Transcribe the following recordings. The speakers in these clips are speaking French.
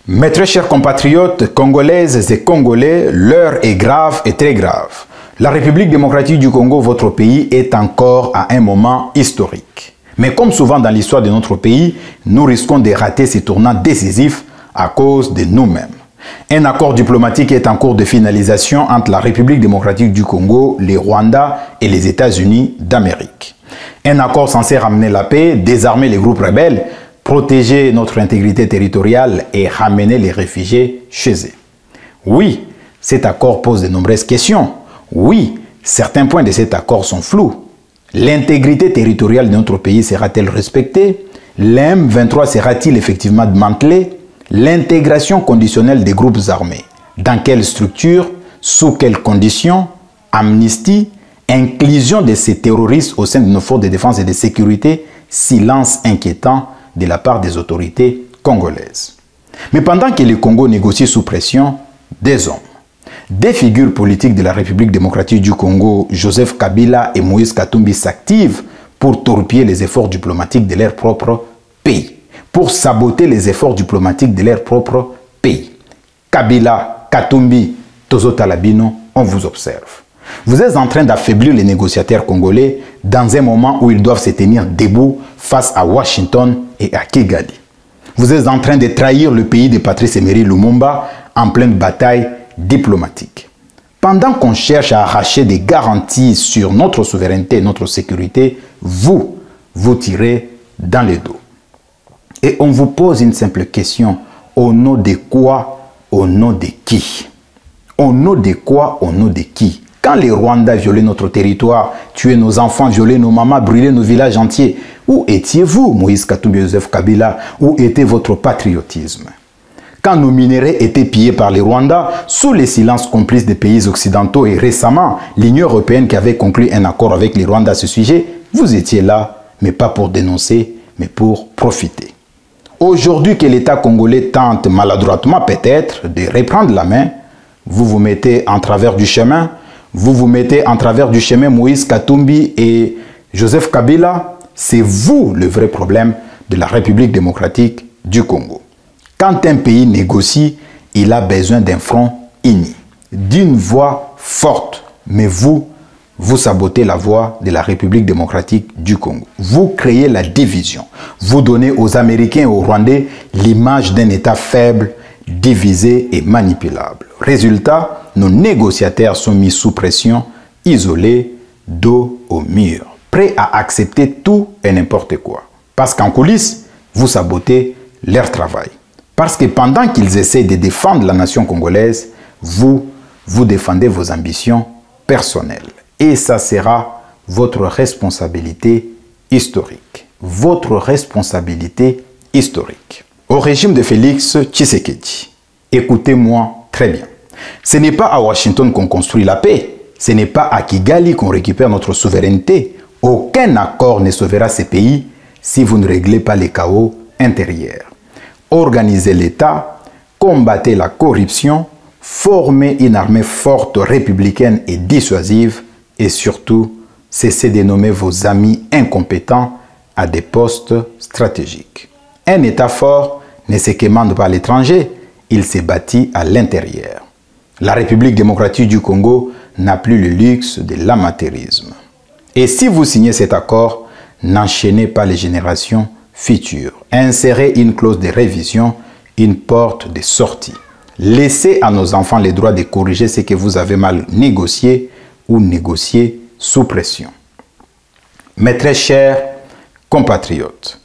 Mes très chers compatriotes congolaises et congolais, l'heure est grave et très grave. La République démocratique du Congo, votre pays, est encore à un moment historique. Mais comme souvent dans l'histoire de notre pays, nous risquons de rater ces tournants décisifs à cause de nous-mêmes. Un accord diplomatique est en cours de finalisation entre la République démocratique du Congo, le Rwanda et les États-Unis d'Amérique. Un accord censé ramener la paix, désarmer les groupes rebelles, protéger notre intégrité territoriale et ramener les réfugiés chez eux. Oui, cet accord pose de nombreuses questions. Oui, certains points de cet accord sont flous. L'intégrité territoriale de notre pays sera-t-elle respectée? L'M23 sera-t-il effectivement démantelé? L'intégration conditionnelle des groupes armés. Dans quelle structure? Sous quelles conditions? Amnistie? Inclusion de ces terroristes au sein de nos forces de défense et de sécurité? Silence inquiétant de la part des autorités congolaises. Mais pendant que le Congo négocie sous pression, des hommes, des figures politiques de la République démocratique du Congo, Joseph Kabila et Moïse Katumbi, s'activent pour torpiller les efforts diplomatiques de leur propre pays, pour saboter les efforts diplomatiques de leur propre pays. Kabila, Katumbi, Tozo Talabino, on vous observe. Vous êtes en train d'affaiblir les négociateurs congolais dans un moment où ils doivent se tenir debout face à Washington et à Kigali. Vous êtes en train de trahir le pays de Patrice Emery Lumumba en pleine bataille diplomatique. Pendant qu'on cherche à arracher des garanties sur notre souveraineté et notre sécurité, vous tirez dans le dos. Et on vous pose une simple question. Au nom de quoi? Au nom de qui? Au nom de quoi? Au nom de qui? Quand les Rwandais violaient notre territoire, tuaient nos enfants, violaient nos mamans, brûlaient nos villages entiers, où étiez-vous, Moïse Katumbi, Joseph Kabila? Où était votre patriotisme? Quand nos minéraux étaient pillés par les Rwandais, sous les silences complices des pays occidentaux et récemment, l'Union européenne qui avait conclu un accord avec les Rwandais à ce sujet, vous étiez là, mais pas pour dénoncer, mais pour profiter. Aujourd'hui que l'État congolais tente maladroitement peut-être de reprendre la main, vous vous mettez en travers du chemin. Vous vous mettez en travers du chemin Moïse Katumbi et Joseph Kabila. C'est vous le vrai problème de la République démocratique du Congo. Quand un pays négocie, il a besoin d'un front uni, d'une voix forte. Mais vous sabotez la voix de la République démocratique du Congo. Vous créez la division. Vous donnez aux Américains et aux Rwandais l'image d'un État faible, divisé et manipulable. Résultat, nos négociateurs sont mis sous pression, isolés, dos au mur, prêts à accepter tout et n'importe quoi. Parce qu'en coulisses, vous sabotez leur travail. Parce que pendant qu'ils essaient de défendre la nation congolaise, vous défendez vos ambitions personnelles. Et ça sera votre responsabilité historique. Votre responsabilité historique. Au régime de Félix Tshisekedi, écoutez-moi très bien. Ce n'est pas à Washington qu'on construit la paix. Ce n'est pas à Kigali qu'on récupère notre souveraineté. Aucun accord ne sauvera ces pays si vous ne réglez pas les chaos intérieurs. Organisez l'État, combattez la corruption, formez une armée forte, républicaine et dissuasive et surtout, cessez de nommer vos amis incompétents à des postes stratégiques. Un État fort ne se commande pas à l'étranger, il s'est bâti à l'intérieur. La République démocratique du Congo n'a plus le luxe de l'amateurisme. Et si vous signez cet accord, n'enchaînez pas les générations futures. Insérez une clause de révision, une porte de sortie. Laissez à nos enfants le droit de corriger ce que vous avez mal négocié ou négocié sous pression. Mes très chers compatriotes,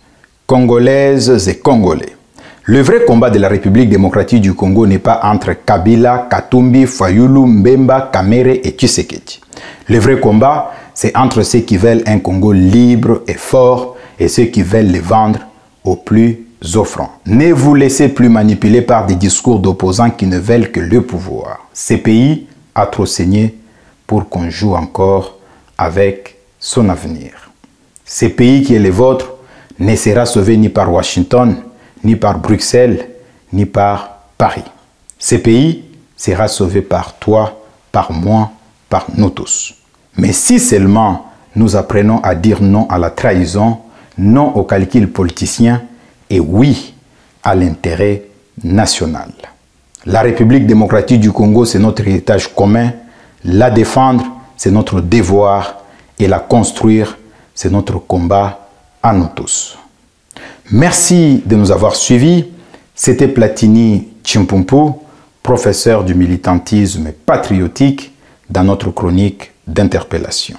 Congolaises et Congolais, le vrai combat de la République démocratique du Congo n'est pas entre Kabila, Katumbi, Fayulu, Mbemba, Kamere et Tshisekedi. Le vrai combat, c'est entre ceux qui veulent un Congo libre et fort et ceux qui veulent le vendre aux plus offrants. Ne vous laissez plus manipuler par des discours d'opposants qui ne veulent que le pouvoir. Ce pays a trop saigné pour qu'on joue encore avec son avenir. Ce pays qui est le vôtre ne sera sauvé ni par Washington, ni par Bruxelles, ni par Paris. Ce pays sera sauvé par toi, par moi, par nous tous. Mais si seulement nous apprenons à dire non à la trahison, non au calcul politicien et oui à l'intérêt nationale. La République démocratique du Congo, c'est notre héritage commun. La défendre, c'est notre devoir. Et la construire, c'est notre combat à nous tous. Merci de nous avoir suivis. C'était Platini Chimpumpu, professeur du militantisme patriotique, dans notre chronique d'interpellation.